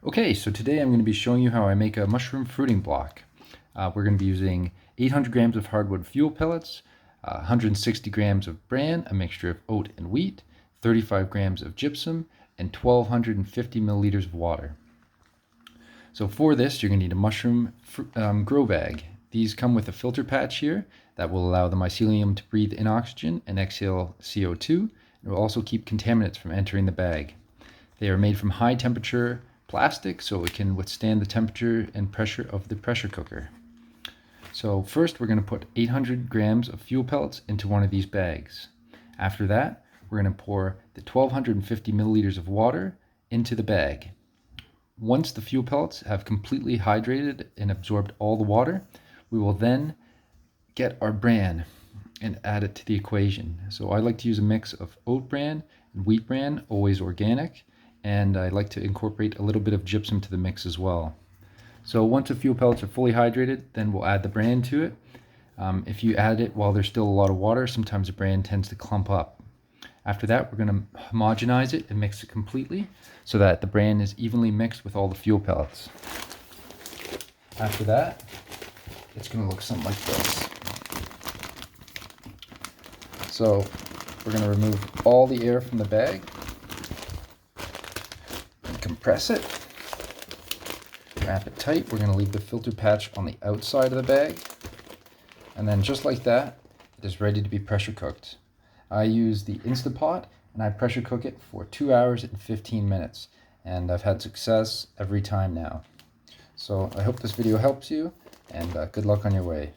Okay, so today I'm going to be showing you how I make a mushroom fruiting block. We're going to be using 800 grams of hardwood fuel pellets, 160 grams of bran, a mixture of oat and wheat, 35 grams of gypsum, and 1250 milliliters of water. So for this, you're going to need a mushroom grow bag. These come with a filter patch here that will allow the mycelium to breathe in oxygen and exhale CO2. It will also keep contaminants from entering the bag. They are made from high temperature plastic, so it can withstand the temperature and pressure of the pressure cooker. So first we're going to put 800 grams of fuel pellets into one of these bags. After that, we're going to pour the 1250 milliliters of water into the bag. Once the fuel pellets have completely hydrated and absorbed all the water, we will then get our bran and add it to the equation. So I like to use a mix of oat bran and wheat bran, always organic, and I like to incorporate a little bit of gypsum to the mix as well. So once the fuel pellets are fully hydrated, then we'll add the bran to it. If you add it while there's still a lot of water, sometimes the bran tends to clump up. After that, we're going to homogenize it and mix it completely so that the bran is evenly mixed with all the fuel pellets. After that, it's going to look something like this. So we're going to remove all the air from the bag and compress it. Wrap it tight. We're going to leave the filter patch on the outside of the bag. And then just like that, it is ready to be pressure cooked. I use the Instapot and I pressure cook it for 2 hours and 15 minutes. And I've had success every time now. So I hope this video helps you, and good luck on your way.